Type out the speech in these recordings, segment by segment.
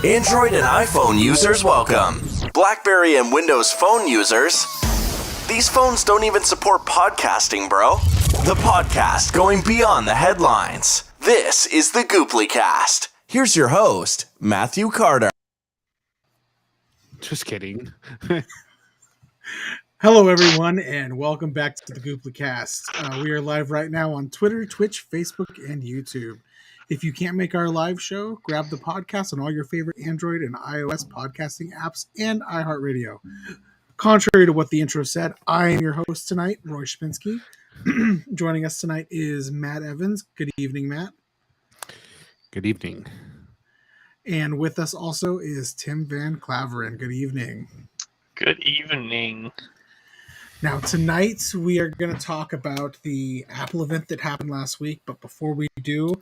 Android and iPhone users, welcome. BlackBerry and Windows Phone users, these phones don't even support podcasting, bro. The podcast going beyond the headlines. This is the Gooplycast. Here's your host, Matthew Carter. Just kidding. Hello, everyone, and welcome back to the Gooplycast. We are live right now on Twitter, Twitch, Facebook, and YouTube. If you can't make our live show, grab the podcast on all your favorite Android and iOS podcasting apps and iHeartRadio. Contrary to what the intro said, I am your host tonight, Roy Shpinsky. Joining us tonight is Matt Evans. Good evening, Matt. Good evening. And with us also is Tim Van Claveren. Good evening. Good evening. Now, tonight we are going to talk about the Apple event that happened last week. But before we do,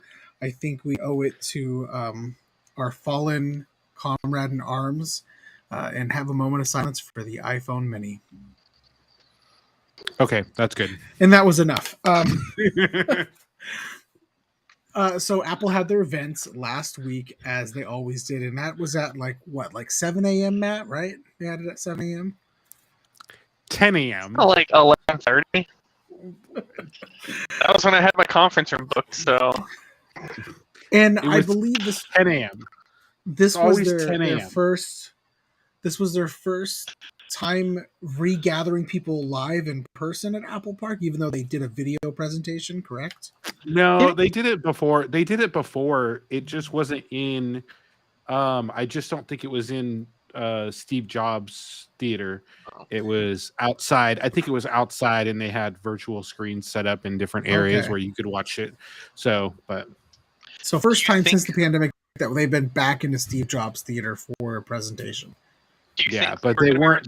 I think we owe it to our fallen comrade in arms and have a moment of silence for the iPhone Mini. Okay, that's good. And that was enough. So Apple had their events last week, as they always did. And that was at like 7 a.m., Matt, right? They had it at 7 a.m.? 10 a.m. Oh, like 11:30. That was when I had my conference room booked. So, and I believe this 10 a.m. This was always their 10 a.m. first. This was their first time regathering people live in person at Apple Park, even though they did a video presentation. Correct? No, they did it before. It just wasn't in. I just don't think it was in Steve Jobs Theater. It was outside. I think it was outside, and they had virtual screens set up in different areas where you could watch it. So first time since the pandemic that they've been back into Steve Jobs Theater for a presentation. Yeah, but they weren't.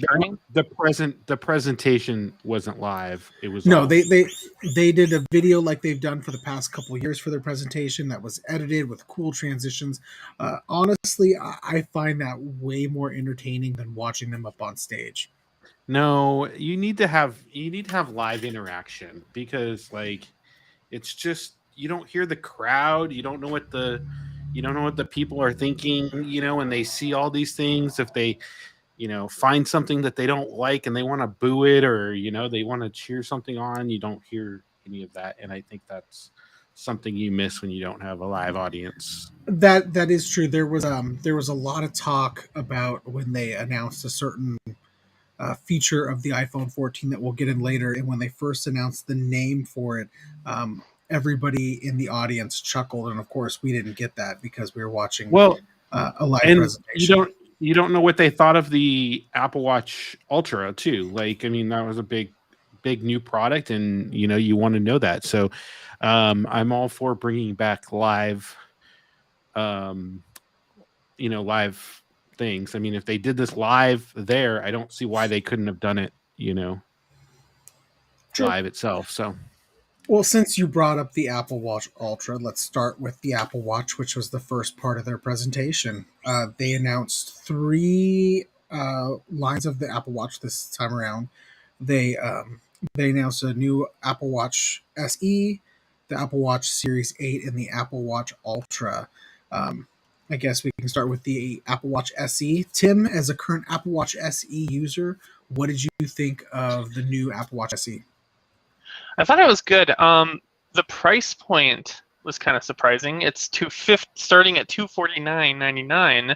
The presentation wasn't live. It was they did a video like they've done for the past couple of years for their presentation that was edited with cool transitions. Honestly, I find that way more entertaining than watching them up on stage. No, you need to have live interaction, because like it's just, you don't hear the crowd, you don't know what the people are thinking, when they see all these things. If they find something that they don't like and they want to boo it, or they want to cheer something on, you don't hear any of that. And I think that's something you miss when you don't have a live audience. That is true. There was a lot of talk about when they announced a certain feature of the iPhone 14 that we'll get in later, and when they first announced the name for it, everybody in the audience chuckled, and of course we didn't get that because we were watching a live presentation. You don't know what they thought of the Apple Watch Ultra too. Like, I mean, that was a big new product, and you want to know that. So I'm all for bringing back live live things. I mean, if they did this live there, I don't see why they couldn't have done it live itself. So, well, since you brought up the Apple Watch Ultra, let's start with the Apple Watch, which was the first part of their presentation. They announced 3 lines of the Apple Watch this time around. They announced a new Apple Watch SE, the Apple Watch Series 8, and the Apple Watch Ultra. I guess we can start with the Apple Watch SE. Tim, as a current Apple Watch SE user, what did you think of the new Apple Watch SE? I thought it was good. The price point was kind of surprising. It's starting at $249.99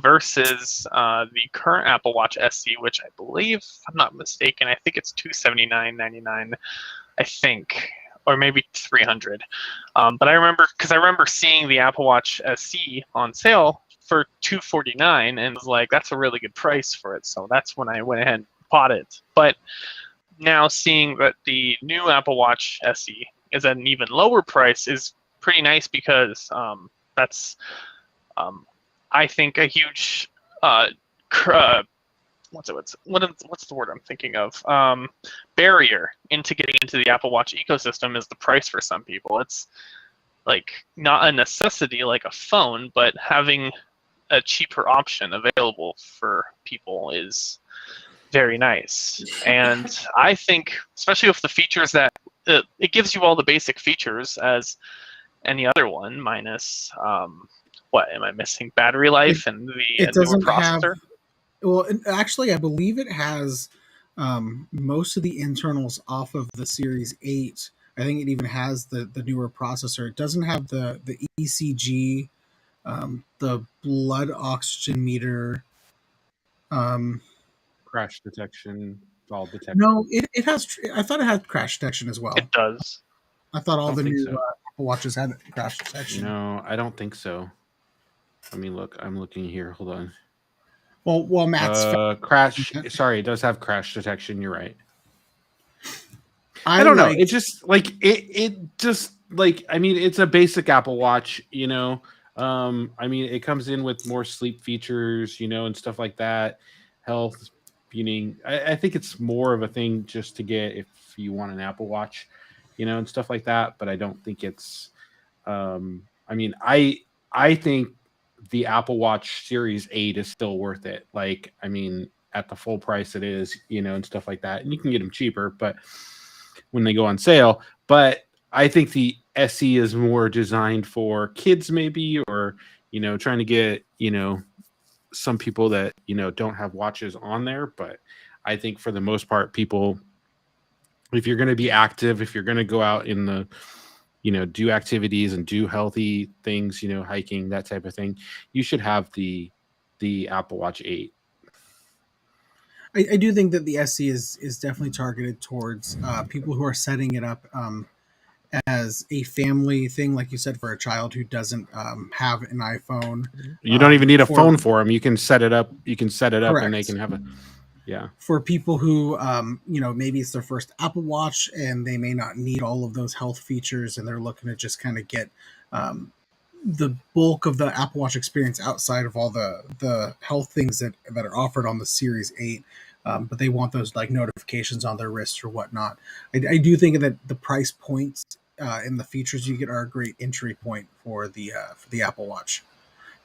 versus the current Apple Watch SE, which I believe, if I'm not mistaken, I think it's $279.99. I think, or maybe $300. But I remember seeing the Apple Watch SE on sale for $249, and was like, that's a really good price for it. So that's when I went ahead and bought it. But now seeing that the new Apple Watch SE is at an even lower price is pretty nice, because that's I think a huge what's the word I'm thinking of? Barrier into getting into the Apple Watch ecosystem is the price for some people. It's like not a necessity like a phone, but having a cheaper option available for people is very nice. And I think, especially with the features that it gives you all the basic features as any other one minus what am I missing? Battery life and the It newer doesn't have. processor. Well, actually, I believe it has most of the internals off of the Series 8. I think it even has the newer processor. It doesn't have the ECG, the blood oxygen meter. Crash detection, fall detection. No, it has. I thought it had crash detection as well. It does. I thought all don't the think new so. Apple Watches had crash detection. No, I don't think so. Let me look. I'm looking here. Hold on. Well, Matt's. Crash. Sorry, it does have crash detection. You're right. I don't know. like- It just like it just like I mean, it's a basic Apple Watch, you know. I mean, it comes in with more sleep features, you know, and stuff like that. Health, tuning. I think it's more of a thing just to get if you want an Apple Watch, you know, and stuff like that. But I don't think it's. I mean, I think the Apple Watch Series 8 is still worth it. Like, I mean, at the full price it is, you know, and stuff like that. And you can get them cheaper, but when they go on sale. But I think the SE is more designed for kids, maybe, or, you know, trying to get, you know, some people that, you know, don't have watches on there. But I think for the most part, people, if you're going to be active, if you're going to go out in the, you know, do activities and do healthy things, you know, hiking, that type of thing, you should have the Apple Watch 8. I do think that the SE is definitely targeted towards people who are setting it up as a family thing, like you said, for a child who doesn't have an iPhone. You don't even need a for- phone for them. You can set it up. You can set it up, and they Correct. can have a. Yeah. For people who, you know, maybe it's their first Apple Watch and they may not need all of those health features, and they're looking to just kind of get the bulk of the Apple Watch experience outside of all the health things that are offered on the Series 8. But they want those like notifications on their wrists or whatnot. I do think that the price points and the features you get are a great entry point for the Apple Watch.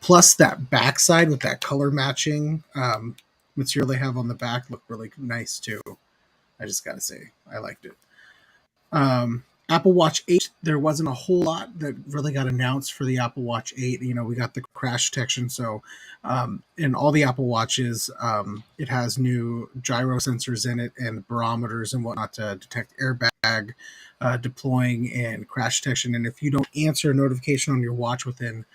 Plus, that backside with that color matching material they have on the back looked really nice too. I just gotta say, I liked it. Apple Watch 8, there wasn't a whole lot that really got announced for the Apple Watch 8. You know, we got the crash detection. So in all the Apple Watches, it has new gyro sensors in it and barometers and whatnot to detect airbag deploying and crash detection. And if you don't answer a notification on your watch within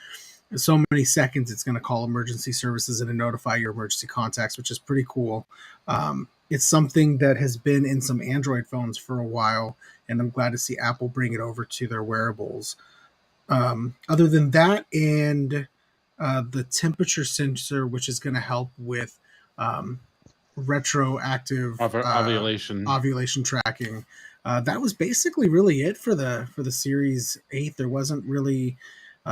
so many seconds, it's going to call emergency services and notify your emergency contacts, which is pretty cool. It's something that has been in some Android phones for a while, and I'm glad to see Apple bring it over to their wearables. Other than that, and the temperature sensor, which is going to help with retroactive ovulation tracking. That was basically really it for the Series 8. There wasn't really,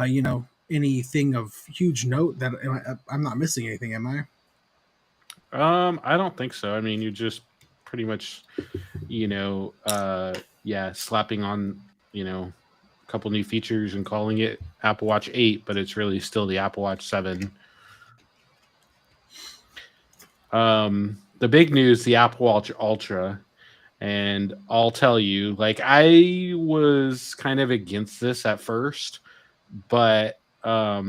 you know, anything of huge note that I'm not missing anything, am I? I don't think so. I mean, you just pretty much, you know, slapping on, you know, a couple new features and calling it Apple Watch 8, but it's really still the Apple Watch 7. The big news, the Apple Watch Ultra. And I'll tell you, like, I was kind of against this at first, but I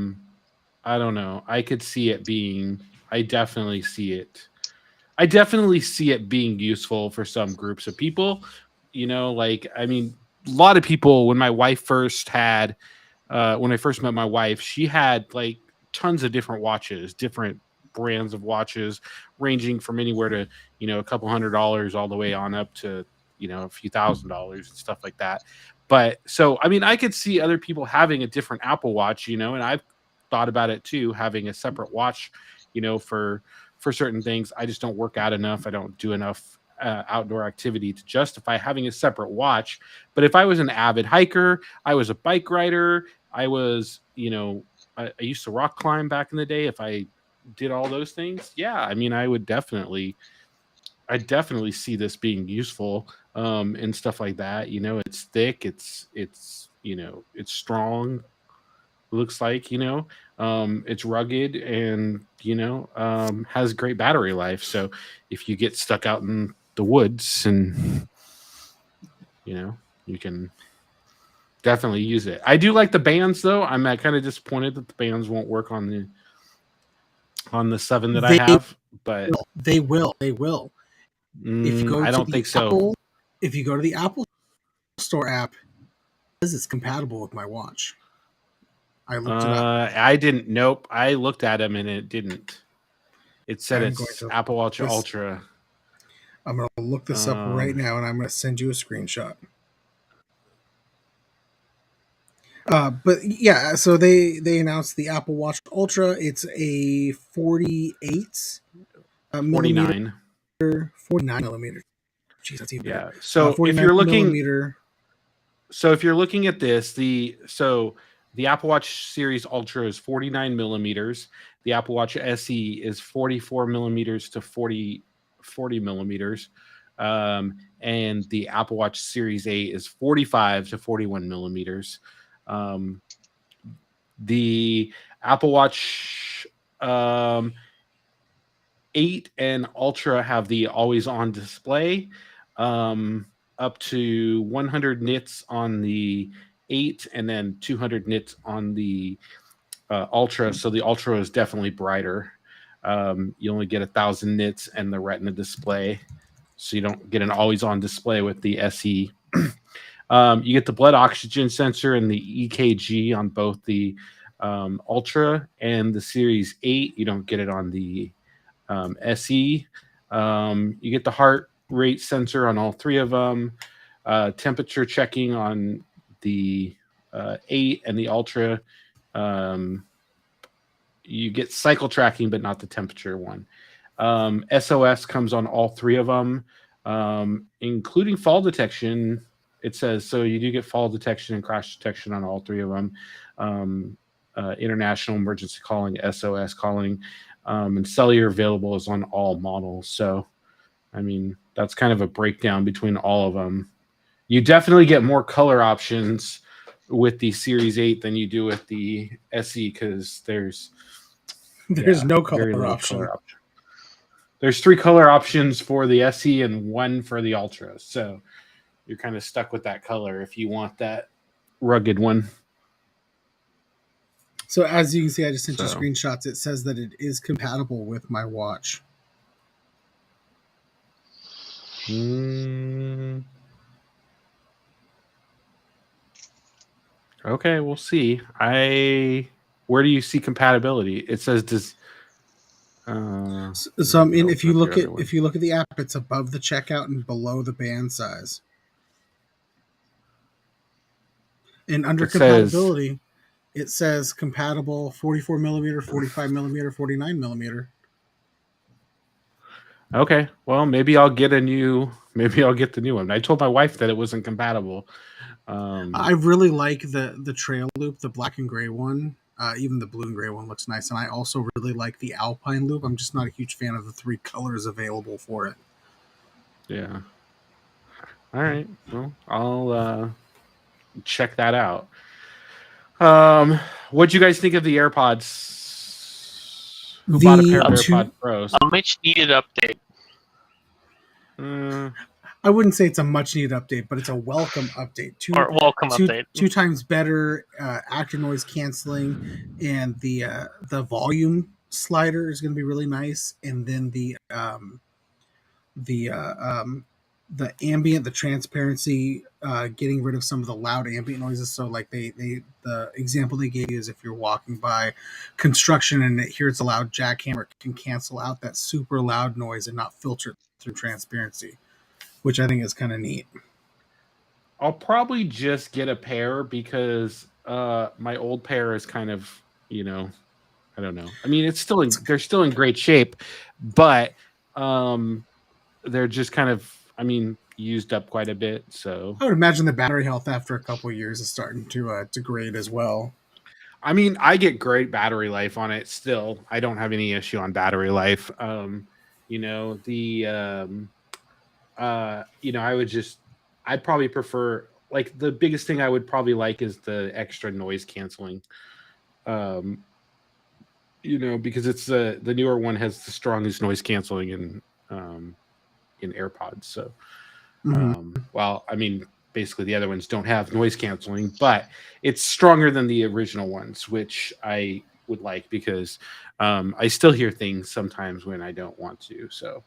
don't know. I could see it being, I definitely see it being useful for some groups of people. You know, like, I mean, a lot of people, when my wife first had, when I first met my wife, she had like tons of different watches, different brands of watches, ranging from anywhere to, you know, a couple $100 all the way on up to, you know, a few $1,000s and stuff like that. But so, I mean, I could see other people having a different Apple Watch, you know, and I've thought about it too, having a separate watch, you know, for certain things. I just don't work out enough. I don't do enough outdoor activity to justify having a separate watch. But if I was an avid hiker, I was a bike rider, I was, you know, I used to rock climb back in the day. If I did all those things, yeah, I mean, I definitely see this being useful and stuff like that. You know, it's thick, it's you know, it's strong, looks like, you know, it's rugged, and, you know, has great battery life. So if you get stuck out in the woods, and, you know, you can definitely use it. I do like the bands though. I'm kind of disappointed that the bands won't work on the 7 that I have, but They will. If you go I to don't the think so. Apple, if you go to the Apple Store app, it says it's compatible with my watch. I looked it up. I didn't. Nope. I looked at them and it didn't. It said I'm it's going to Apple Watch this- Ultra. I'm going to look this up right now, and I'm going to send you a screenshot. But yeah, so they announced the Apple Watch Ultra. It's a 48 49. 49 millimeter. Jeez, that's even better. Yeah. So if 49 you're looking, millimeter. so if you're looking at this, the Apple Watch Series Ultra is 49 millimeters. The Apple Watch SE is 44 millimeters to 40 millimeters. And the Apple Watch Series 8 is 45 to 41 millimeters. The Apple Watch 8 and Ultra have the always on display, up to 100 nits on the 8 and then 200 nits on the Ultra. So the Ultra is definitely brighter. You only get 1,000 nits and the Retina display, so you don't get an always on display with the SE. You get the blood oxygen sensor and the EKG on both the Ultra and the Series 8. You don't get it on the SE. You get the heart rate sensor on all three of them. Temperature checking on the 8 and the Ultra. You get cycle tracking, but not the temperature one. SOS comes on all three of them, including fall detection. It says so you do get fall detection and crash detection on all three of them. International emergency calling, SOS calling, and cellular available is on all models. So, I mean, that's kind of a breakdown between all of them. You definitely get more color options with the Series 8 than you do with the SE because there's No very color little option. There's 3 color options for the SE and 1 for the Ultra. So you're kind of stuck with that color if you want that rugged one. So as you can see, I just sent you screenshots. It says that it is compatible with my watch. Okay, we'll see. Where do you see compatibility? It says does. So I mean, if you look at the app, it's above the checkout and below the band size. And under compatibility, it says compatible 44 millimeter, 45 millimeter, 49 millimeter. Okay, well, maybe I'll get the new one. I told my wife that it wasn't compatible. I really like the trail loop, the black and gray one. Even the blue and gray one looks nice. And I also really like the Alpine loop. I'm just not a huge fan of the 3 colors available for it. Yeah. All right. Well, I'll check that out. What'd you guys think of the AirPods? Who bought a pair of AirPods Pros? A much needed update. I wouldn't say it's a much needed update, but it's a welcome update. Update. 2 times better active noise canceling, and the volume slider is going to be really nice. And then the ambient, the transparency, getting rid of some of the loud ambient noises. So like the example they gave you is if you're walking by construction and it hears a loud jackhammer, it can cancel out that super loud noise and not filter it through transparency, which I think is kind of neat. I'll probably just get a pair because my old pair is kind of, I don't know. I mean, they're still in great shape, but they're just kind of, used up quite a bit. So I would imagine the battery health after a couple of years is starting to degrade as well. I mean, I get great battery life on it still. I don't have any issue on battery life. I'd probably prefer, like, the biggest thing I would probably like is the extra noise canceling. Because it's the newer one has the strongest noise canceling in AirPods. So, basically the other ones don't have noise canceling, but it's stronger than the original ones, which I would like because I still hear things sometimes when I don't want to. So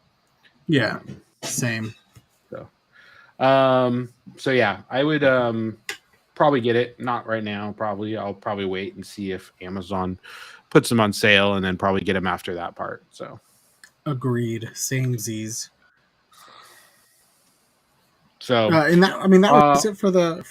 Yeah, same. So yeah, I would probably get it. Not right now. Probably I'll probably wait and see if Amazon puts them on sale, and then probably get them after that part. So Agreed. Same Z's. So and that that was it for the.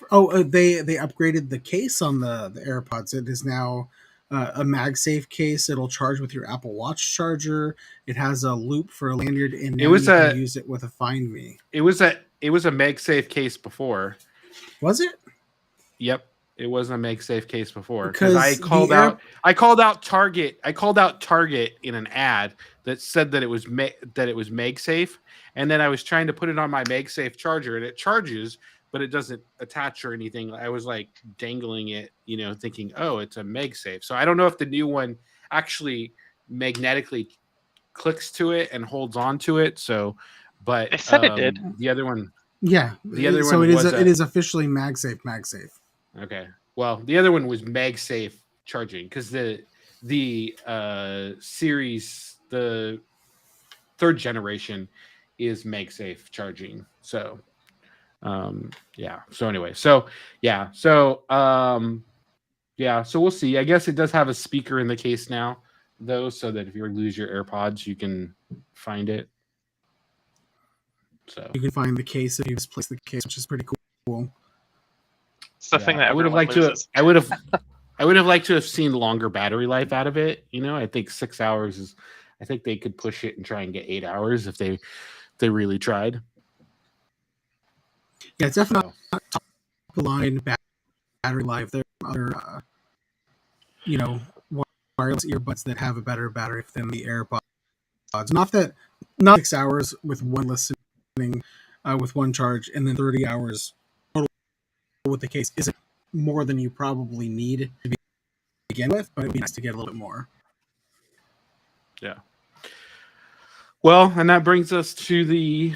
They upgraded the case on the AirPods. It is now a MagSafe case. It'll charge with your Apple Watch charger. It has a loop for a lanyard, and now you can use it with a Find Me. It was a MagSafe case before. Was it? Yep, it was a MagSafe case before because I called out Target. I called out Target in an ad that said that it was MagSafe, and then I was trying to put it on my MagSafe charger, and it charges, but it doesn't attach or anything. I was like dangling it, thinking, oh, it's a MagSafe. So I don't know if the new one actually magnetically clicks to it and holds on to it. So, but they said it did. The other one, yeah. The other so one it is officially MagSafe. Okay. Well, the other one was MagSafe charging because the series, the third generation, is MagSafe charging. So, yeah. So anyway, so we'll see. I guess it does have a speaker in the case now, though, so that if you lose your AirPods, you can find it. So you can find the case if you misplace the case, which is pretty cool. It's the thing that I would have liked loses. I would have liked to have seen longer battery life out of it. I think 6 hours is. I think they could push it and try and get 8 hours if they really tried. Yeah, it's definitely not top of the line battery life. There are other, wireless earbuds that have a better battery than the AirPods. Not 6 hours with one listening, with one charge, and then 30 hours total with the case isn't more than you probably need to begin with, but it would be nice to get a little bit more. Yeah. Well, and that brings us to the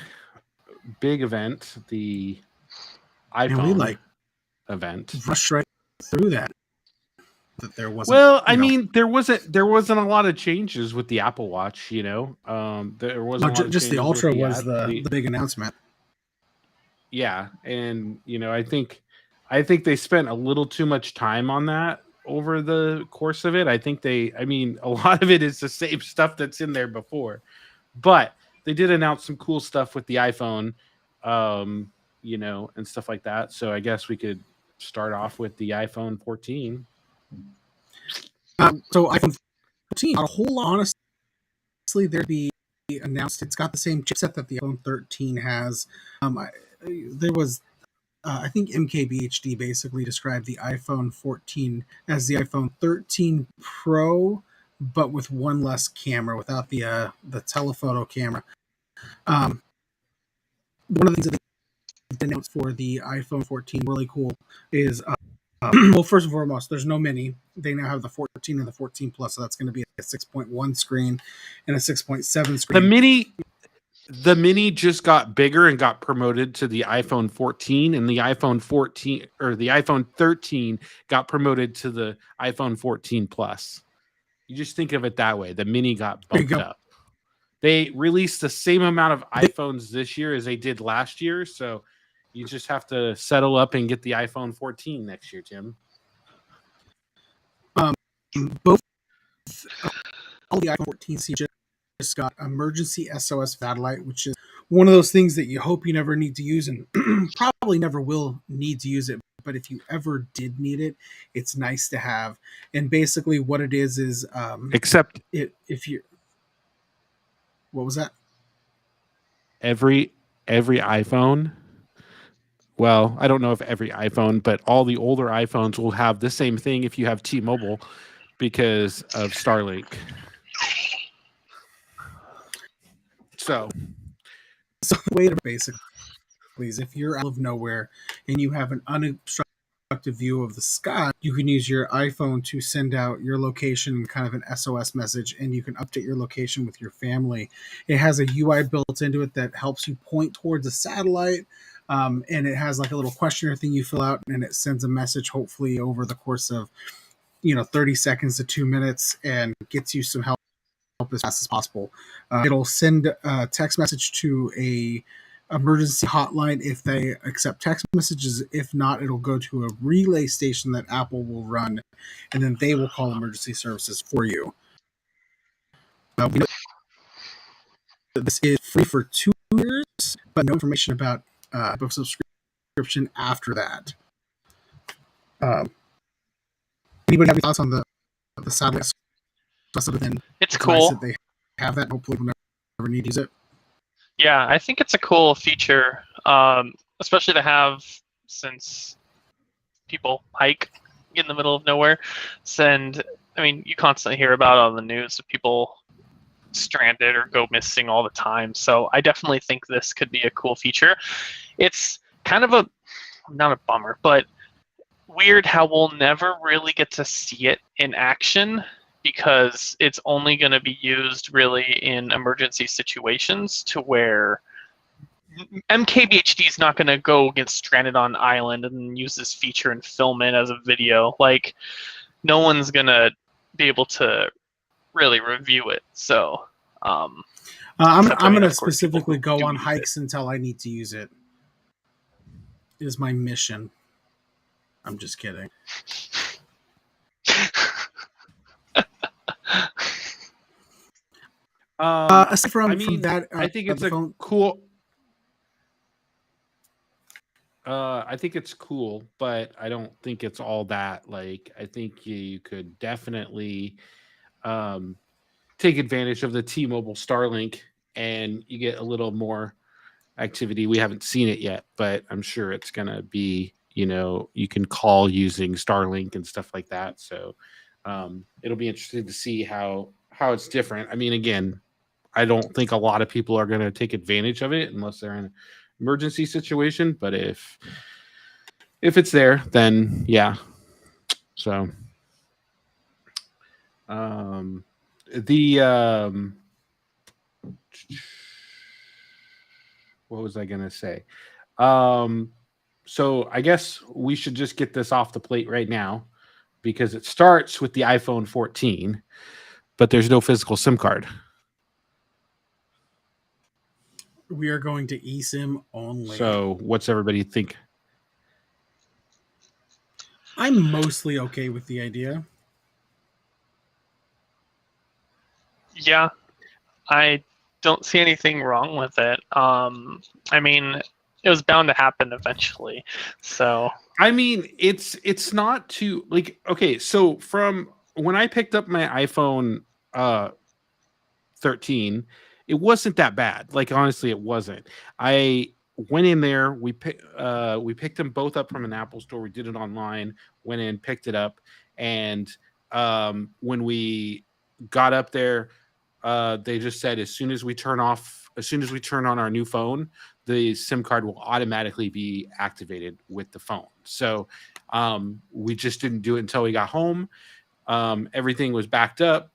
big event, the iPhone event. Rushed right through that. That there wasn't. Well, I mean, there wasn't a lot of changes with the Apple Watch. There wasn't just the Ultra was the big announcement. Yeah, and I think they spent a little too much time on that over the course of it. I think a lot of it is the same stuff that's in there before, but they did announce some cool stuff with the iPhone, and stuff like that. So I guess we could start off with the iPhone 14. So iPhone 14, a whole lot, honestly, there'd be announced. It's got the same chipset that the iPhone 13 has. There was, I think MKBHD basically described the iPhone 14 as the iPhone 13 Pro, but with one less camera, without the telephoto camera. One of the things that they announced for the iPhone 14, really cool, is well, first and foremost, there's no mini. They now have the 14 and the 14 Plus, so that's going to be a 6.1 screen and a 6.7 screen. The mini just got bigger and got promoted to the iPhone 14, and the iPhone 14 or the iPhone 13 got promoted to the iPhone 14 Plus. You just think of it that way. The mini got bumped up. They released the same amount of iPhones this year as they did last year, so you just have to settle up and get the iPhone 14 next year, Tim. Both all the iPhone 14 just got emergency SOS satellite, which is one of those things that you hope you never need to use and probably never will need to use it. But if you ever did need it, it's nice to have. And basically what it is except if you, what was that? Every iPhone. Well, I don't know if every iPhone, but all the older iPhones will have the same thing if you have T-Mobile because of Starlink. So the way to basically is if you're out of nowhere and you have an unobstructed view of the sky, you can use your iPhone to send out your location, kind of an SOS message, and you can update your location with your family. It has a UI built into it that helps you point towards a satellite. And it has like a little questionnaire thing you fill out, and it sends a message, hopefully over the course of 30 seconds to 2 minutes, and gets you some help as fast as possible. It'll send a text message to a emergency hotline if they accept text messages. If not, it'll go to a relay station that Apple will run, and then they will call emergency services for you. This is free for 2 years, but no information about book subscription after that. Anybody have any thoughts on the satellite stuff other than It's nice cool. that they have that? Hopefully, we'll never need to use it. Yeah, I think it's a cool feature, especially to have since people hike in the middle of nowhere. You constantly hear about on the news of people stranded or go missing all the time. So I definitely think this could be a cool feature. It's kind of not a bummer, but weird how we'll never really get to see it in action, because it's only going to be used really in emergency situations, to where MKBHD is not going to go get stranded on an island and use this feature and film it as a video. Like, no one's going to be able to really review it. So I'm except, going to of course, people specifically who go do on use hikes until I need to use it. Is my mission. I'm just kidding. Aside from that, I think it's the a phone. cool. I think it's cool, but I don't think it's all that. Like, I think you could definitely take advantage of the T-Mobile Starlink, and you get a little more activity. We haven't seen it yet, but I'm sure it's gonna be. You can call using Starlink and stuff like that. So it'll be interesting to see how it's different. I mean, again, I don't think a lot of people are going to take advantage of it unless they're in an emergency situation. But if it's there, then yeah. So what was I going to say? So I guess we should just get this off the plate right now, because it starts with the iPhone 14, but there's no physical SIM card. We are going to eSIM only. So what's everybody think? I'm mostly okay with the idea. Yeah, I don't see anything wrong with it. I mean, it was bound to happen eventually. So I mean, it's not too, like, okay, so from when I picked up my iPhone 13, it wasn't that bad. Like, honestly, it wasn't. I went in there, we picked them both up from an Apple store. We did it online, went in, picked it up, and when we got up there, they just said as soon as we turn on our new phone, the SIM card will automatically be activated with the phone. So we just didn't do it until we got home. Everything was backed up.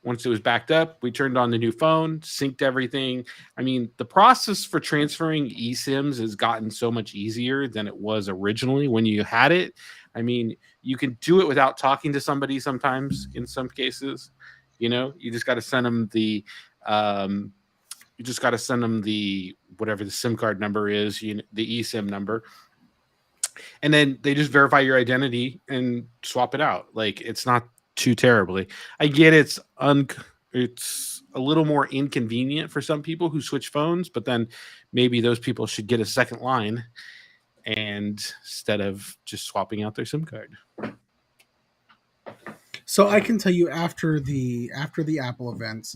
Once it was backed up, we turned on the new phone, synced everything. I mean, the process for transferring eSIMs has gotten so much easier than it was originally when you had it. I mean, you can do it without talking to somebody sometimes in some cases. You just got to send them the whatever the SIM card number is, the eSIM number. And then they just verify your identity and swap it out. Like, it's not too terribly. I get it's a little more inconvenient for some people who switch phones, but then maybe those people should get a second line instead of just swapping out their SIM card. So I can tell you, after the Apple event,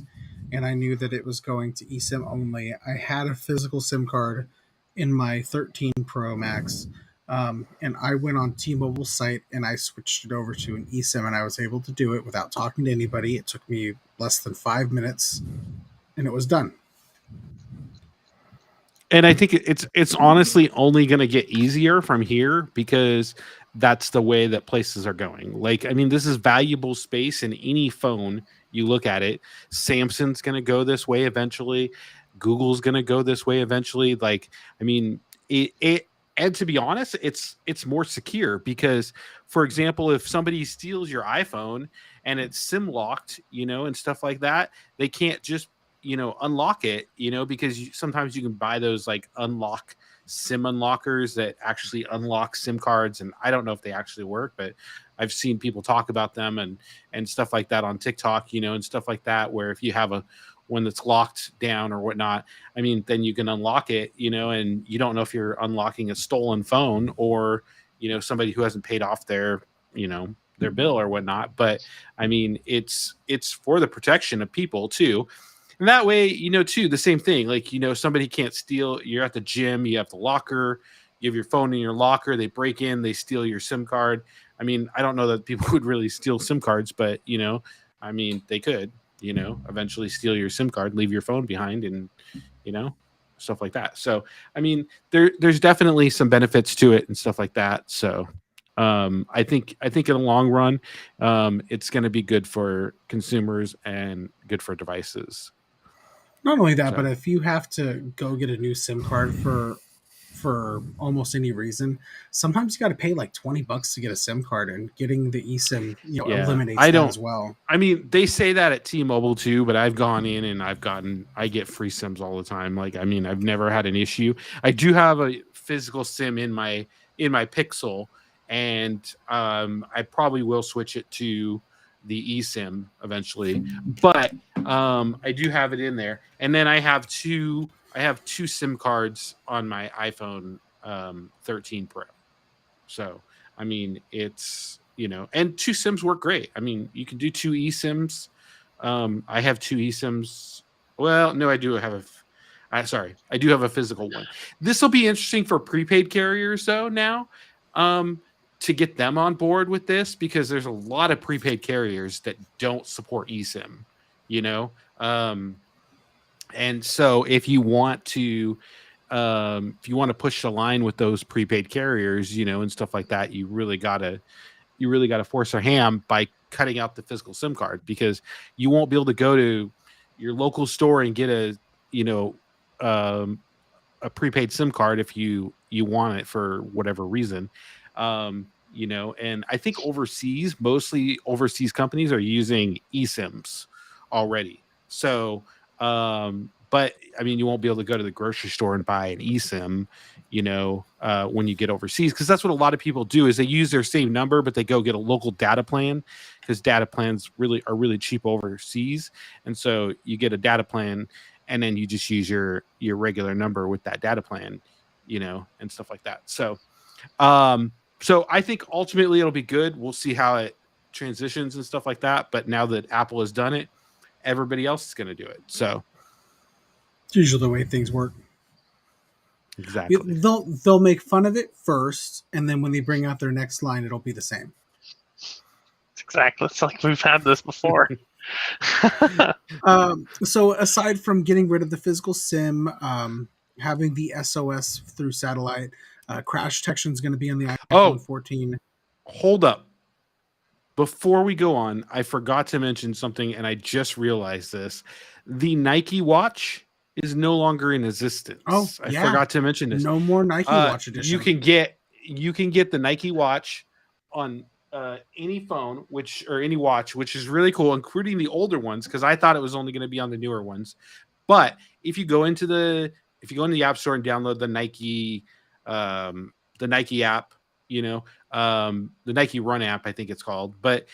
and I knew that it was going to eSIM only, I had a physical SIM card in my 13 Pro Max, and I went on T-Mobile's site and I switched it over to an eSIM, and I was able to do it without talking to anybody. It took me less than 5 minutes, and it was done. And I think it's honestly only going to get easier from here, because that's the way that places are going. Like, I mean, this is valuable space in any phone you look at it. Samsung's going to go this way eventually. Google's going to go this way eventually. Like, I mean, it and to be honest, it's more secure because, for example, if somebody steals your iPhone and it's SIM locked, and stuff like that, they can't just unlock it, because sometimes you can buy those like unlock SIM unlockers that actually unlock SIM cards, and I don't know if they actually work, but I've seen people talk about them and stuff like that on TikTok, and stuff like that, where if you have a one that's locked down or whatnot, I mean, then you can unlock it, and you don't know if you're unlocking a stolen phone or, somebody who hasn't paid off their bill or whatnot. But I mean, it's for the protection of people too. And that way, too, the same thing, like, somebody can't steal. You're at the gym, you have the locker, you have your phone in your locker, they break in, they steal your SIM card. I mean, I don't know that people would really steal SIM cards, but, I mean, they could, eventually steal your SIM card, leave your phone behind, and, stuff like that. So, I mean, there's definitely some benefits to it and stuff like that. So, I think in the long run, it's going to be good for consumers and good for devices. Not only that, but if you have to go get a new SIM card for almost any reason, sometimes you got to pay like $20 to get a SIM card, and getting the eSIM eliminates that as well. I mean, they say that at T-Mobile too, but I've gone in and I get free SIMs all the time. Like, I mean, I've never had an issue. I do have a physical SIM in my Pixel, and I probably will switch it to the eSIM eventually, but I do have it in there. And then I have two SIM cards on my iPhone 13 Pro. So, I mean, it's, and two SIMs work great. I mean, you can do two eSIMs. I have two eSIMs. Well, no, I do have I do have a physical one. This will be interesting for prepaid carriers though now. To get them on board with this, because there's a lot of prepaid carriers that don't support eSIM, and so if you want to push the line with those prepaid carriers, and stuff like that, you really gotta force their hand by cutting out the physical SIM card, because you won't be able to go to your local store and get a prepaid SIM card if you want it for whatever reason. And I think mostly overseas companies are using eSIMs already. So, but I mean, you won't be able to go to the grocery store and buy an eSIM, when you get overseas, because that's what a lot of people do is they use their same number, but they go get a local data plan, because data plans are really cheap overseas. And so you get a data plan, and then you just use your regular number with that data plan, and stuff like that. So, so I think ultimately it'll be good. We'll see how it transitions and stuff like that. But now that Apple has done it, everybody else is going to do it. So it's usually the way things work. Exactly. They'll make fun of it first, and then when they bring out their next line, it'll be the same. Exactly. It's like we've had this before. So aside from getting rid of the physical SIM, having the SOS through satellite, crash detection is going to be on the iPhone 14. Hold up. Before we go on, I forgot to mention something, and I just realized this. The Nike watch is no longer in existence. I forgot to mention this. No more Nike watch edition. You can get the Nike watch on any phone, or any watch, which is really cool, including the older ones, because I thought it was only going to be on the newer ones. But if you go into the App Store and download the Nike app, the Nike Run app, I think it's called, but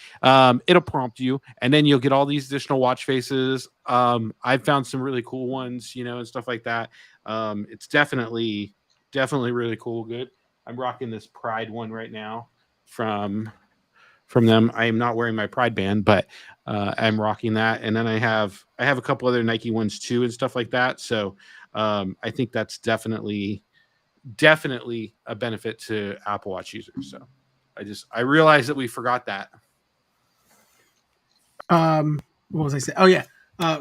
it'll prompt you, and then you'll get all these additional watch faces. I've found some really cool ones, and stuff like that. It's definitely really cool. Good. I'm rocking this Pride one right now from them. I am not wearing my Pride band, but I'm rocking that. And then I have a couple other Nike ones too and stuff like that. So I think that's definitely a benefit to Apple Watch users. So I realized that we forgot that. What was I saying? Oh yeah.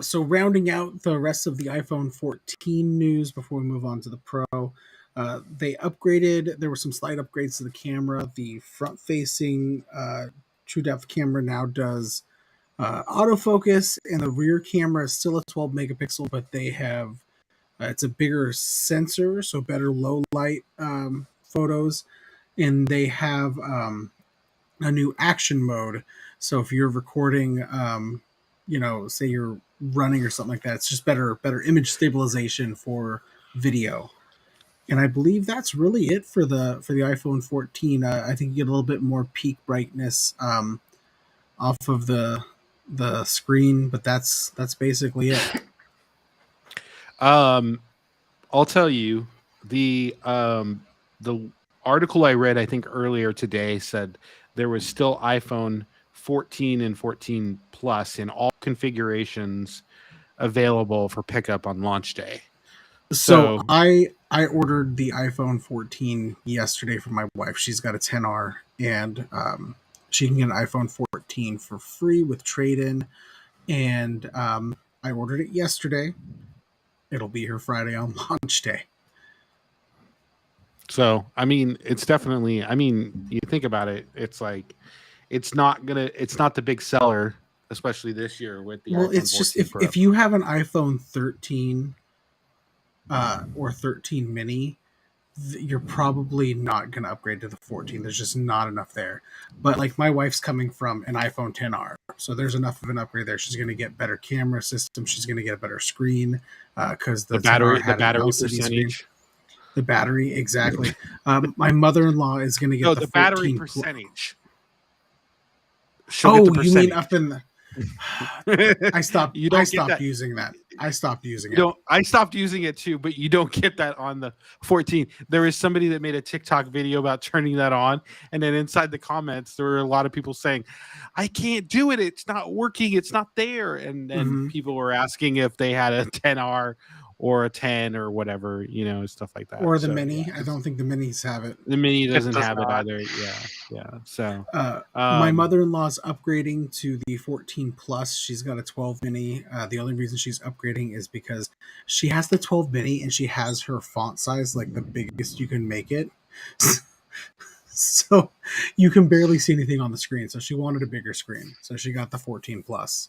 So rounding out the rest of the iPhone 14 news before we move on to the Pro, they upgraded. There were some slight upgrades to the camera. The front-facing True Depth camera now does autofocus, and the rear camera is still a 12 megapixel, but they have It's a bigger sensor, so better low light photos, and they have a new action mode. So if you're recording, say you're running or something like that, it's just better image stabilization for video. And I believe that's really it for the iPhone 14. I think you get a little bit more peak brightness off of the screen, but that's basically it. I'll tell you, the article I read, I think earlier today, said there was still iPhone 14 and 14 Plus in all configurations available for pickup on launch day. So I ordered the iPhone 14 yesterday for my wife. She's got a 10R, and she can get an iPhone 14 for free with trade-in. And I ordered it yesterday. It'll be here Friday on launch day. So, I mean, it's definitely, I mean, you think about it, it's like, it's not the big seller, especially this year with the Well, iPhone it's just, 14 Pro. if you have an iPhone 13 or 13 mini, you're probably not going to upgrade to the 14. There's just not enough there. But like my wife's coming from an iPhone 10R, so there's enough of an upgrade there. She's going to get better camera system. She's going to get a better screen because the battery percentage. Screen. The battery, exactly. My mother-in-law is going to get the battery percentage. Oh, you mean up in the... I stopped using that. I stopped using it. I stopped using it too, but you don't get that on the 14. There is somebody that made a TikTok video about turning that on, and then inside the comments there were a lot of people saying, "I can't do it. It's not working. It's not there." And then people were asking if they had a 10R or a 10 or whatever, stuff like that. Or the mini. I don't think the minis have it. The mini doesn't have it either. Yeah. So my mother-in-law's upgrading to the 14 Plus. She's got a 12 mini. The only reason she's upgrading is because she has the 12 mini and she has her font size like the biggest you can make it. So you can barely see anything on the screen. So she wanted a bigger screen. So she got the 14 Plus.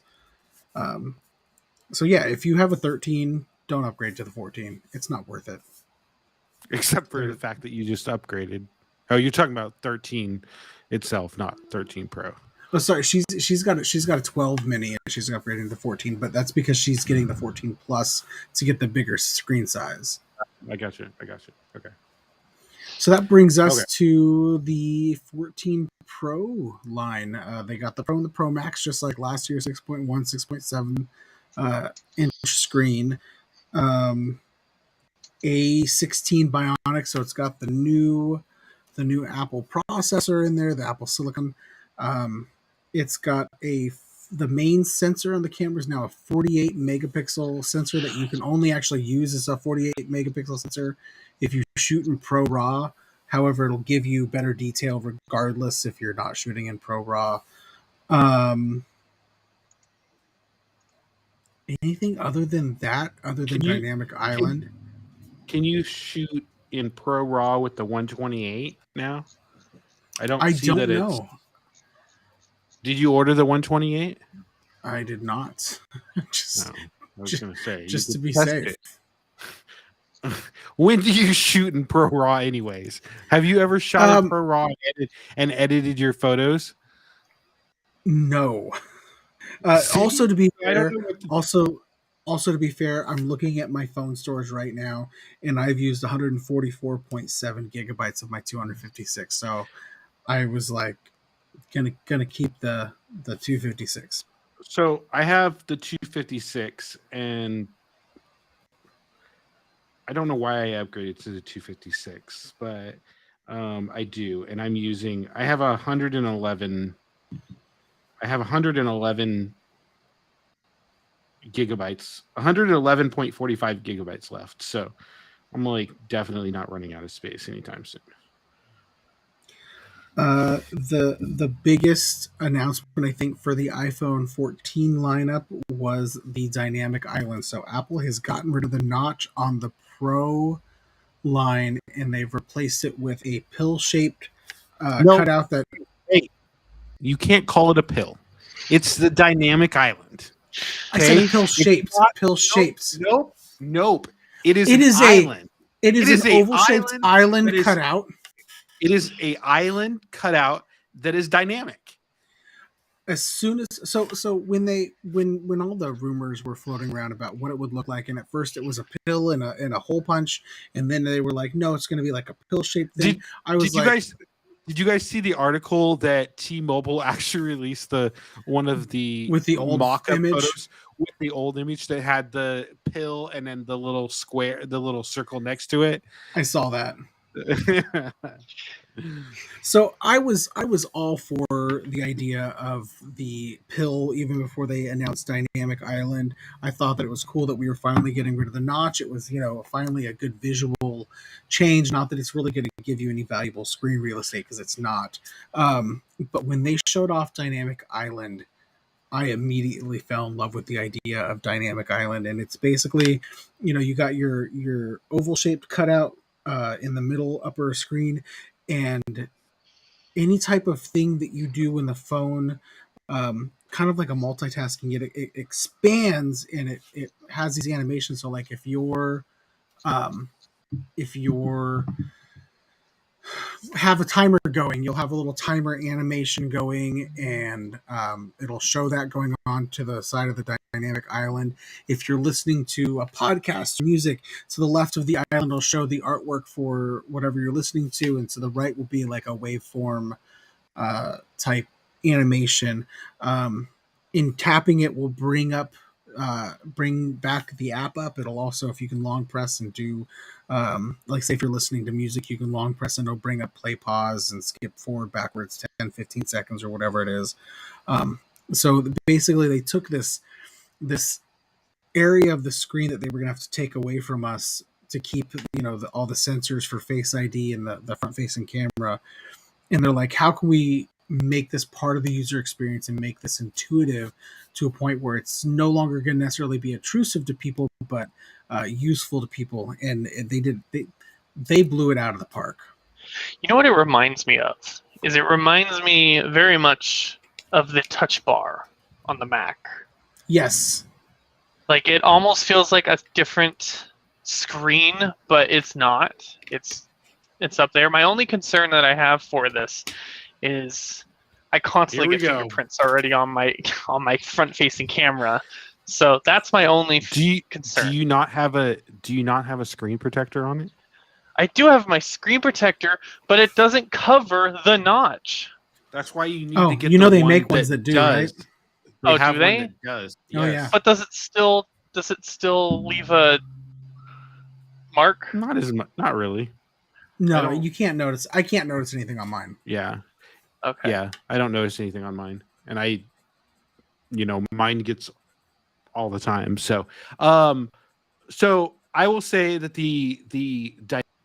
So yeah, if you have a 13, don't upgrade to the 14. It's not worth it. Except for the fact that you just upgraded. Oh, you're talking about 13 itself, not 13 Pro. Oh, sorry. She's got a 12 mini and she's upgrading to the 14, but that's because she's getting the 14 Plus to get the bigger screen size. I got you. Okay. So that brings us to the 14 Pro line. They got the Pro and the Pro Max, just like last year, 6.1, 6.7 inch screen. A16 Bionic, so it's got the new Apple processor in there, the Apple Silicon. It's got the main sensor on the camera is now a 48 megapixel sensor that you can only actually use as a 48 megapixel sensor if you shoot in Pro RAW. However, it'll give you better detail regardless if you're not shooting in Pro RAW. Anything other than that, other than Dynamic Island? Can you shoot in Pro RAW with the 128 now? I don't know. Did you order the 128? I did not. I was going to say. Just to be safe. When do you shoot in Pro RAW anyways? Have you ever shot in Pro RAW and edited your photos? No. Also to be fair, I'm looking at my phone storage right now, and I've used 144.7 gigabytes of my 256. So I was like, gonna keep the 256. So I have the 256, and I don't know why I upgraded to the 256, but I do, and I have 111 gigabytes, 111.45 gigabytes left. So I'm like definitely not running out of space anytime soon. The biggest announcement I think for the iPhone 14 lineup was the Dynamic Island. So Apple has gotten rid of the notch on the Pro line and they've replaced it with a pill-shaped cutout that. Hey, you can't call it a pill. It's the Dynamic Island. I said pill shapes. Pill shapes. Nope. It is It an is island. It is an oval-shaped island that is- cutout. It is a island cutout that is dynamic. As soon as so when all the rumors were floating around about what it would look like, and at first it was a pill and a hole punch, and then they were like, no, it's going to be like a pill-shaped thing. I was Did you guys see the article that T-Mobile actually released one of the with the old mock-up image? photos with the old image that had the pill and then the little square, the little circle next to it? I saw that. So I was all for the idea of the pill even before they announced Dynamic Island. I thought that it was cool that we were finally getting rid of the notch. It was, finally a good visual change. Not that it's really going to give you any valuable screen real estate, because it's not. But when they showed off Dynamic Island, I immediately fell in love with the idea of Dynamic Island. And it's basically, you got your oval shaped cutout in the middle upper screen, and any type of thing that you do in the phone, kind of like a multitasking, it expands, and it has these animations. So like if you're have a timer going, you'll have a little timer animation going, and it'll show that going on to the side of the dynamic island. If you're listening to a podcast music, to the left of the island will show the artwork for whatever you're listening to, and to the right will be like a waveform type animation. In tapping it will bring back the app up. It'll also, if you can long press and do like say if you're listening to music, you can long press and it'll bring up play, pause, and skip forward, backwards 10-15 seconds or whatever it is. So basically they took this area of the screen that they were gonna have to take away from us to keep all the sensors for Face ID and the front facing camera, and they're like, how can we make this part of the user experience and make this intuitive to a point where it's no longer going to necessarily be intrusive to people, but useful to people. And they blew it out of the park. You know what it reminds me of? It reminds me very much of the touch bar on the Mac. Yes. Like, it almost feels like a different screen, but it's not. It's up there. My only concern that I have for this is I constantly get fingerprints already on my front-facing camera, so that's my only concern. Do you not have a screen protector on it? I do have my screen protector, but it doesn't cover the notch. That's why you need to get. They make ones that do, right? Do they? That does. Yes. Oh yeah. But does it still leave a mark? Not as much. Not really. No, you can't notice. I can't notice anything on mine. Yeah. Okay. Yeah, I don't notice anything on mine, and mine gets all the time. So, so I will say that the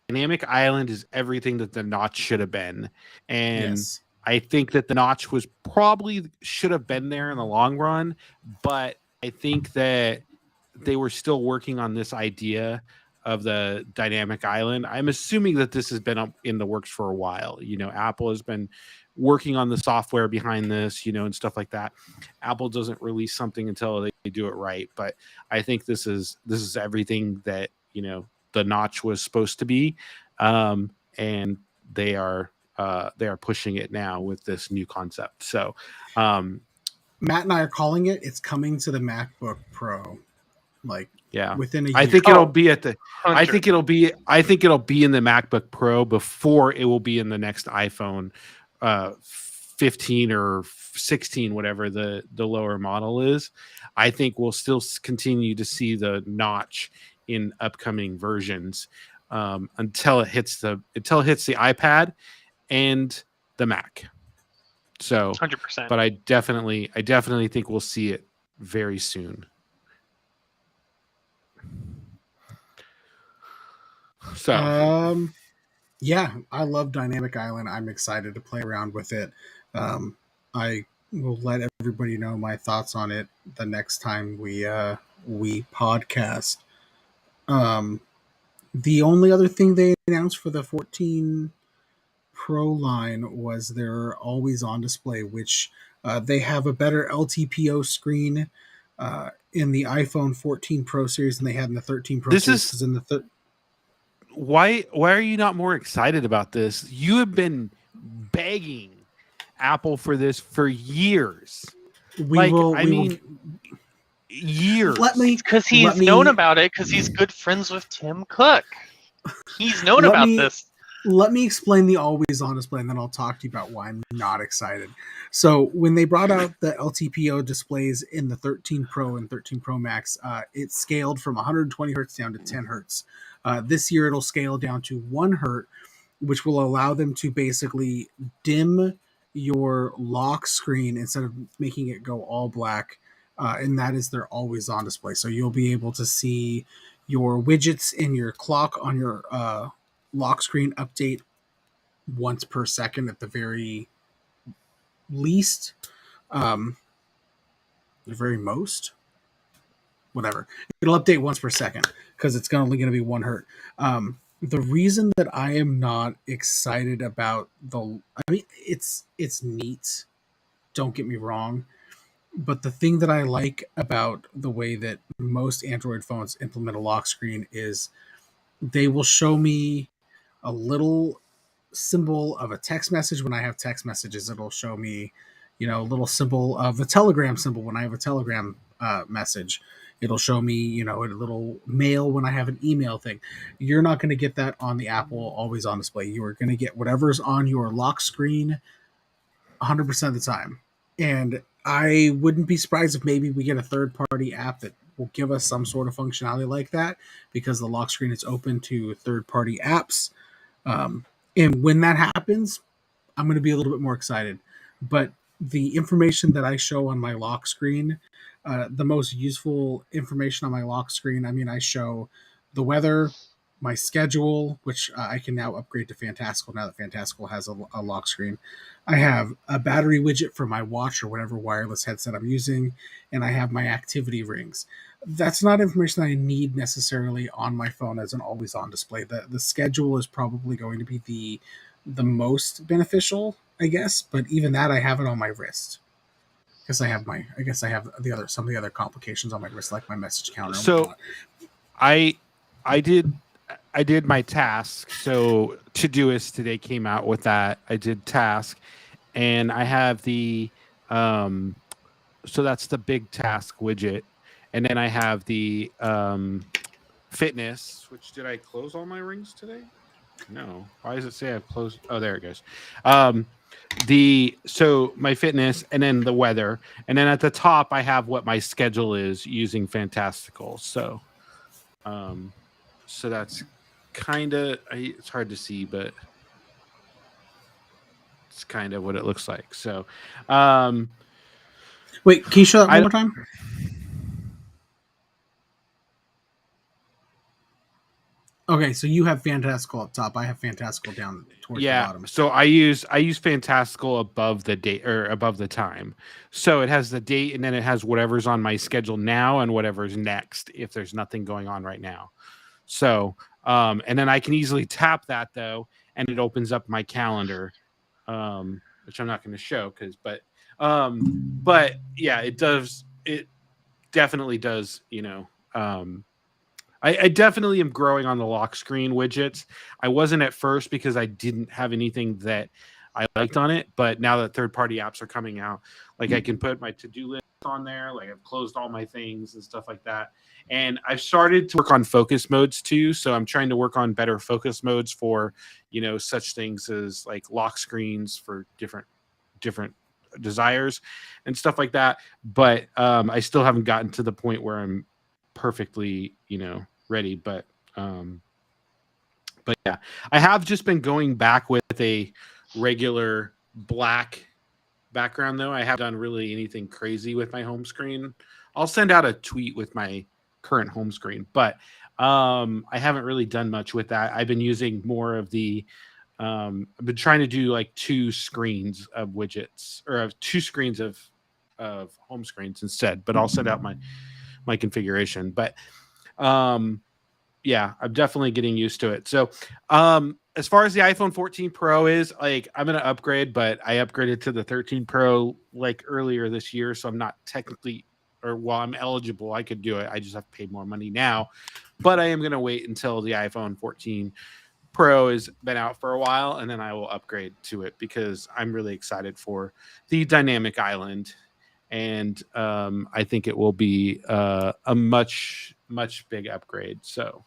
dynamic island is everything that the notch should have been, and yes. I think that the notch should have been there in the long run, but I think that they were still working on this idea of the dynamic island. I'm assuming that this has been up in the works for a while. Apple has been working on the software behind this, and stuff like that. Apple doesn't release something until they do it right. But I think this is everything that, the notch was supposed to be. And they are pushing it now with this new concept. So Matt and I are calling it's coming to the MacBook Pro. Within a year. I think it'll be I think it'll be in the MacBook Pro before it will be in the next iPhone 15 or 16, whatever the lower model is. I think we'll still continue to see the notch in upcoming versions until it hits the iPad and the Mac. So 100%. But I definitely think we'll see it very soon. So yeah, I love Dynamic Island. I'm excited to play around with it. I will let everybody know my thoughts on it the next time we podcast. The only other thing they announced for the 14 Pro line was their always on display, which they have a better LTPO screen. in the iPhone 14 Pro series than they had in the 13 Pro This series. is- 'Cause in the Why are you not more excited about this? You have been begging Apple for this for years. Years. Let me Because he's let me- known about it because he's good friends with Tim Cook. He's known Let about me- this. Let me explain the always on display, and then I'll talk to you about why I'm not excited. So when they brought out the LTPO displays in the 13 Pro and 13 Pro Max, it scaled from 120 hertz down to 10 hertz. This year it'll scale down to 1 hertz, which will allow them to basically dim your lock screen instead of making it go all black. And that is their always on display. So you'll be able to see your widgets and your clock on your lock screen update once per second at the very least, the very most, whatever. It'll update once per second because it's only going to be 1 hertz. The reason that I am not excited about it's neat. Don't get me wrong. But the thing that I like about the way that most Android phones implement a lock screen is they will show me a little symbol of a text message when I have text messages. It'll show me, a little symbol of the Telegram symbol when I have a Telegram message. It'll show me, a little mail when I have an email thing. You're not going to get that on the Apple always on display. You are going to get whatever's on your lock screen 100% of the time. And I wouldn't be surprised if maybe we get a third-party app that will give us some sort of functionality like that, because the lock screen is open to third-party apps. And when that happens, I'm going to be a little bit more excited. But the information that I show on my lock screen, the most useful information on my lock screen, I show the weather, my schedule, which I can now upgrade to Fantastical now that Fantastical has a lock screen. I have a battery widget for my watch or whatever wireless headset I'm using, and I have my activity rings. That's not information that I need necessarily on my phone as an always on display. The schedule is probably going to be the most beneficial, I guess, but even that I have it on my wrist. Because I have some of the other complications on my wrist, like my message counter. So I did my task. So Todoist today came out with that. I did task, and I have the so that's the big task widget, and then I have the fitness. Which, did I close all my rings today? No. Why does it say I've closed? Oh, there it goes. So my fitness, and then the weather, and then at the top I have what my schedule is using Fantastical. So that's kind of, it's hard to see, but it's kind of what it looks like. So wait, can you show that one more time? Okay, so you have Fantastical up top. I have Fantastical down towards the bottom. So I use Fantastical above the date or above the time. So it has the date, and then it has whatever's on my schedule now and whatever's next if there's nothing going on right now. So and then I can easily tap that though, and it opens up my calendar, which I'm not going to show but yeah, it does. It definitely does. I definitely am growing on the lock screen widgets. I wasn't at first because I didn't have anything that I liked on it, but now that third-party apps are coming out, like I can put my to-do list on there, like I've closed all my things and stuff like that. And I've started to work on focus modes too, so I'm trying to work on better focus modes for, such things as like lock screens for different desires and stuff like that. But I still haven't gotten to the point where I'm perfectly, ready. But yeah, I have just been going back with a regular black background though. I haven't done really anything crazy with my home screen. I'll send out a tweet with my current home screen, but I haven't really done much with that. I've been using more of the I've been trying to do like 2 screens of widgets, or of 2 screens of home screens instead, but I'll send out my configuration. But yeah, I'm definitely getting used to it. So as far as the iPhone 14 Pro is, like, I'm going to upgrade, but I upgraded to the 13 Pro like earlier this year, so I'm not technically or while I'm eligible, I could do it. I just have to pay more money now. But I am going to wait until the iPhone 14 Pro has been out for a while, and then I will upgrade to it because I'm really excited for the Dynamic Island, and I think it will be a much big upgrade. So,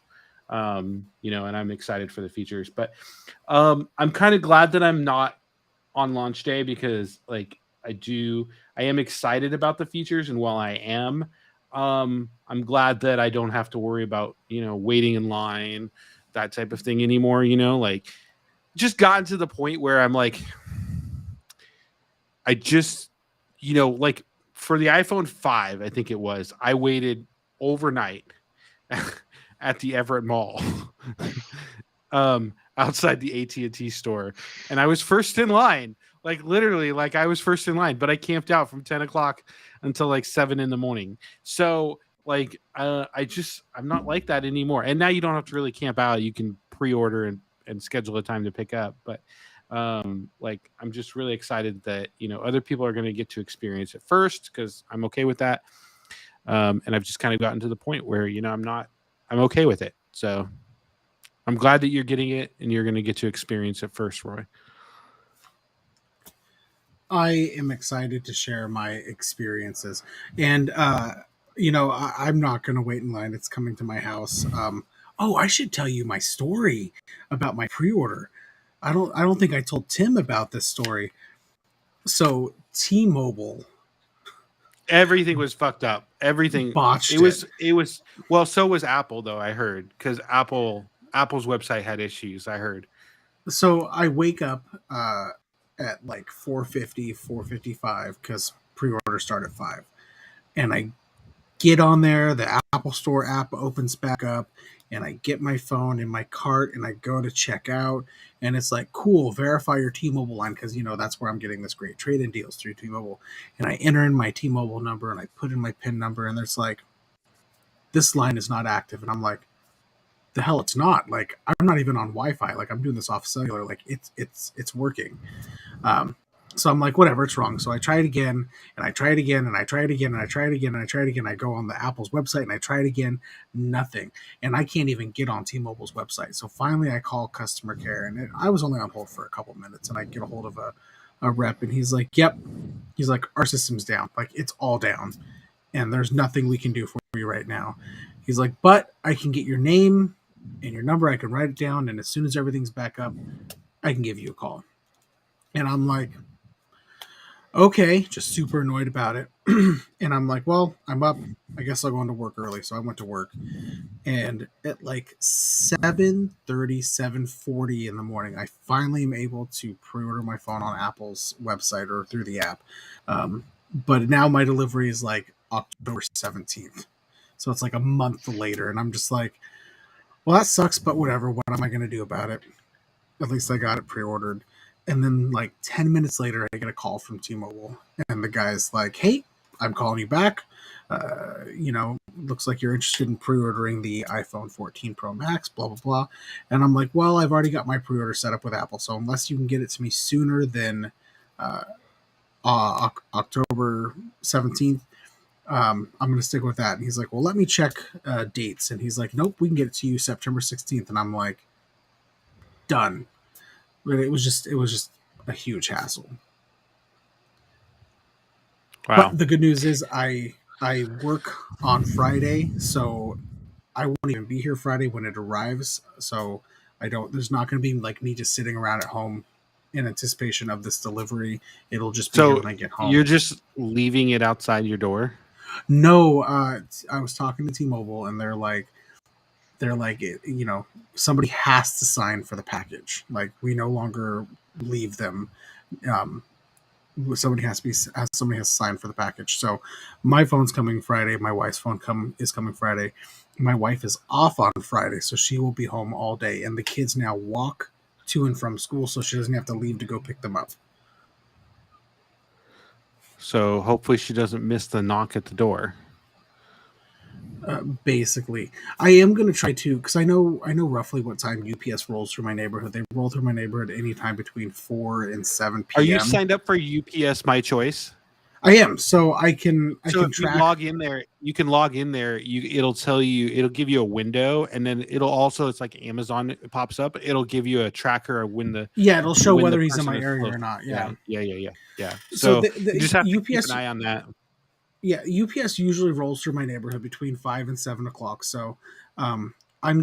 you know, and I'm excited for the features. But I'm kind of glad that I'm not on launch day because, like, I am excited about the features, and while I am, I'm glad that I don't have to worry about, you know, waiting in line, that type of thing anymore. You know, like, just gotten to the point where I'm like, I just, you know, like for the iPhone 5, I think it was, I waited overnight at the Everett Mall, outside the AT&T store, and I was first in line. Like, literally, like, I was first in line, but I camped out from 10 o'clock until like 7 in the morning. So, like, I'm not like that anymore. And now you don't have to really camp out. You can pre-order and schedule a time to pick up. But like, I'm just really excited that, you know, other people are going to get to experience it first, because I'm okay with that. And I've just kind of gotten to the point where, you know, I'm okay with it. So I'm glad that you're getting it and you're going to get to experience it first, Roy. I am excited to share my experiences, and you know, I'm not going to wait in line. It's coming to my house. Oh, I should tell you my story about my pre-order. I don't think I told Tim about this story. So T-Mobile, Everything was fucked up. Everything botched it was well, so was Apple, though, I heard, because Apple's website had issues, I heard. So I wake up at like 4:55 because pre-order started at 5, and I get on there. The Apple Store app opens back up, and I get my phone in my cart, and I go to check out, and it's like, cool, verify your T-Mobile line, because, you know, that's where I'm getting this great trade-in deals through T-Mobile. And I enter in my T-Mobile number, and I put in my PIN number, and there's like, this line is not active, and I'm like, the hell it's not. Like, I'm not even on Wi-Fi. Like, I'm doing this off cellular. Like, it's working. So I'm like, whatever, it's wrong. So I try it again, and I try it again, and I try it again, and I try it again, and I try it again. I go on the Apple's website, and I try it again, nothing. And I can't even get on T-Mobile's website. So finally I call customer care, and I was only on hold for a couple minutes, and I get a hold of a rep, and he's like, yep. He's like, our system's down. Like, it's all down, and there's nothing we can do for you right now. He's like, but I can get your name and your number. I can write it down, and as soon as everything's back up, I can give you a call. And I'm like, okay, just super annoyed about it. And I'm like, well, I'm up. I guess I'll go into work early. So I went to work. And at like 7:30, 7:40 in the morning, I finally am able to pre-order my phone on Apple's website or through the app. But now my delivery is like October 17th. So it's like a month later. And I'm just like, well, that sucks, but whatever. What am I going to do about it? At least I got it pre-ordered. And then like 10 minutes later, I get a call from T-Mobile. And the guy's like, hey, I'm calling you back. You know, looks like you're interested in pre-ordering the iPhone 14 Pro Max, blah, blah, blah. And I'm like, well, I've already got my pre-order set up with Apple. So unless you can get it to me sooner than October 17th, I'm going to stick with that. And he's like, well, let me check dates. And he's like, nope, we can get it to you September 16th. And I'm like, done. But it was just a huge hassle. Wow. But the good news is I work on Friday, so I won't even be here Friday when it arrives. So there's not going to be like me just sitting around at home in anticipation of this delivery. It'll just be here when I get home. You're just leaving it outside your door? No, I was talking to T-Mobile, and they're like, you know, somebody has to sign for the package. Like, we no longer leave them. Somebody has to sign for the package. So my phone's coming Friday. My wife's phone is coming Friday. My wife is off on Friday, so she will be home all day. And the kids now walk to and from school, so she doesn't have to leave to go pick them up. So hopefully she doesn't miss the knock at the door. Basically, I am going to try to, because I know roughly what time UPS rolls through my neighborhood. They roll through my neighborhood anytime between 4 and 7 p.m. Are you signed up for UPS My Choice? I am. So I can So if you track. log in there, you can log in there. It'll tell you. It'll give you a window, and then it'll also. It's like Amazon. It pops up. It'll give you a tracker of when the Yeah, it'll show when the whether he's in person my is area close. or not. Yeah, Yeah. yeah. So So the you just have to keep UPS an eye on that. Yeah, UPS usually rolls through my neighborhood between 5 and 7 o'clock. So I'm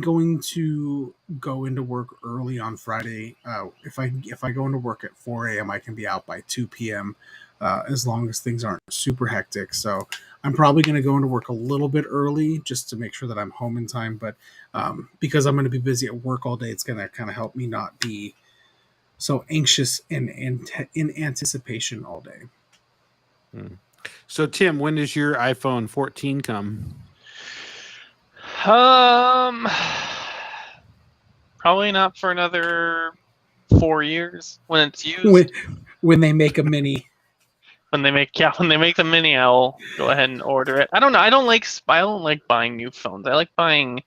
going to go into work early on Friday. If I go into work at 4 a.m., I can be out by 2 p.m. As long as things aren't super hectic. So I'm probably going to go into work a little bit early just to make sure that I'm home in time. But because I'm going to be busy at work all day, it's going to kind of help me not be so anxious and in anticipation all day. So Tim, when does your iPhone 14 come? Probably not for another 4 years when it's used. When they make a mini. When they make the mini, I'll go ahead and order it. I don't know. I don't like buying new phones. I like buying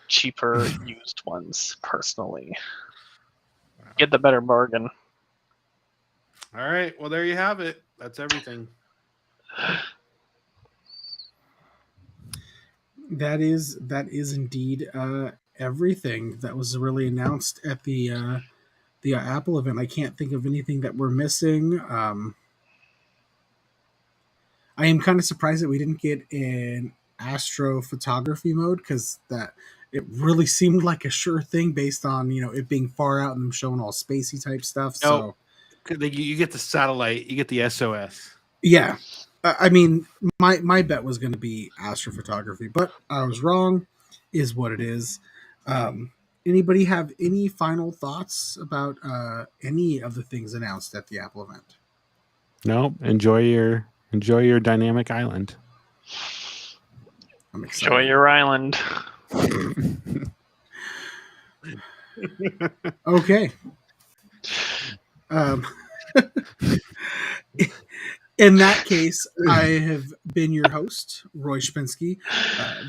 cheaper used ones personally. Get the better bargain. All right. Well, there you have it. That's everything. That is indeed everything that was really announced at the Apple event. I can't think of anything that we're missing. I am kind of surprised that we didn't get an astrophotography mode because that it really seemed like a sure thing based on it being far out and them showing all spacey type stuff. So you get the satellite, you get the SOS. Yeah. I mean, my bet was going to be astrophotography, but I was wrong, is what it is. Anybody have any final thoughts about any of the things announced at the Apple event? No, enjoy your dynamic island. I'm excited. Enjoy your island. Okay. In that case, I have been your host, Roy Shpinsky.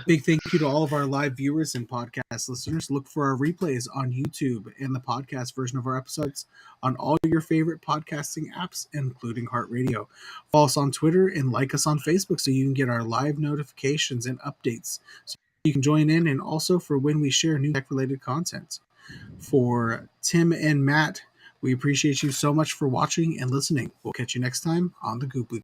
Big thank you to all of our live viewers and podcast listeners. Look for our replays on YouTube and the podcast version of our episodes on all your favorite podcasting apps, including iHeartRadio. Follow us on Twitter and like us on Facebook so you can get our live notifications and updates. So you can join in, and also for when we share new tech-related content. For Tim and Matt, we appreciate you so much for watching and listening. We'll catch you next time on the Goop Week.